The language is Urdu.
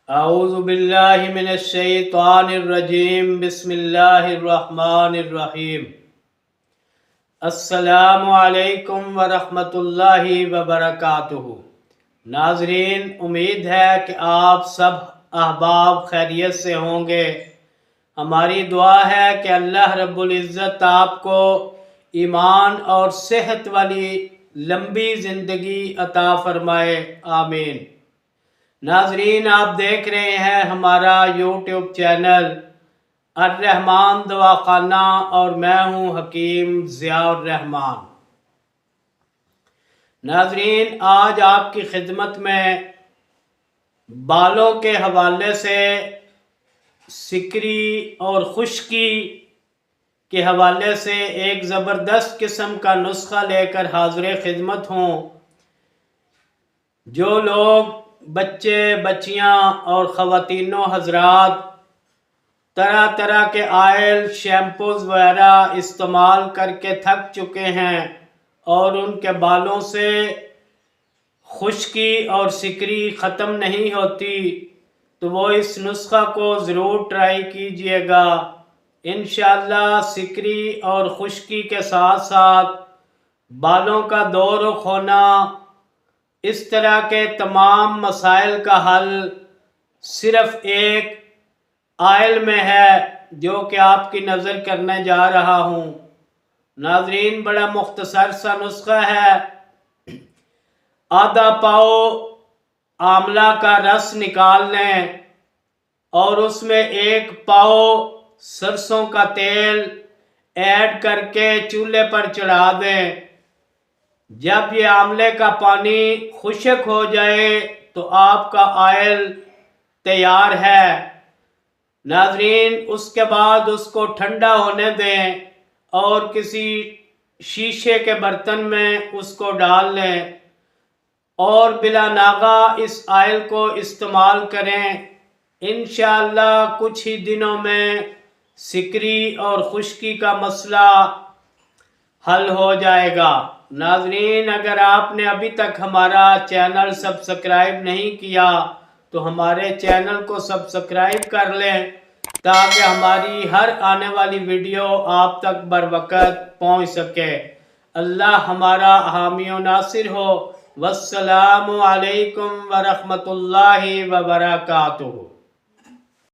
اعوذ باللہ من الشیطان الرجیم بسم اللہ الرحمن الرحیم السلام علیکم ورحمۃ اللہ وبرکاتہ۔ ناظرین، امید ہے کہ آپ سب احباب خیریت سے ہوں گے۔ ہماری دعا ہے کہ اللہ رب العزت آپ کو ایمان اور صحت والی لمبی زندگی عطا فرمائے، آمین۔ ناظرین، آپ دیکھ رہے ہیں ہمارا یوٹیوب چینل الرحمان دواخانہ اور میں ہوں حکیم ضیاء الرحمان۔ ناظرین، آج آپ کی خدمت میں بالوں کے حوالے سے سکری اور خشکی کے حوالے سے ایک زبردست قسم کا نسخہ لے کر حاضر خدمت ہوں۔ جو لوگ بچے، بچیاں اور خواتین و حضرات طرح طرح کے آئل، شیمپوز وغیرہ استعمال کر کے تھک چکے ہیں اور ان کے بالوں سے خشکی اور سکری ختم نہیں ہوتی، تو وہ اس نسخہ کو ضرور ٹرائی کیجئے گا۔ انشاءاللہ سکری اور خشکی کے ساتھ ساتھ بالوں کا دو رخ ہونا، اس طرح کے تمام مسائل کا حل صرف ایک آئل میں ہے جو کہ آپ کی نظر کرنے جا رہا ہوں۔ ناظرین، بڑا مختصر سا نسخہ ہے۔ آدھا پاؤ آملہ کا رس نکال لیں اور اس میں 1 پاؤ سرسوں کا تیل ایڈ کر کے چولہے پر چڑھا دیں۔ جب یہ آملے کا پانی خشک ہو جائے تو آپ کا آئل تیار ہے۔ ناظرین، اس کے بعد اس کو ٹھنڈا ہونے دیں اور کسی شیشے کے برتن میں اس کو ڈال لیں اور بلا ناغہ اس آئل کو استعمال کریں۔ انشاءاللہ کچھ ہی دنوں میں سکری اور خشکی کا مسئلہ حل ہو جائے گا۔ ناظرین، اگر آپ نے ابھی تک ہمارا چینل سبسکرائب نہیں کیا تو ہمارے چینل کو سبسکرائب کر لیں تاکہ ہماری ہر آنے والی ویڈیو آپ تک بروقت پہنچ سکے۔ اللہ ہمارا حامی و ناصر ہو۔ والسلام علیکم ورحمۃ اللہ وبرکاتہ۔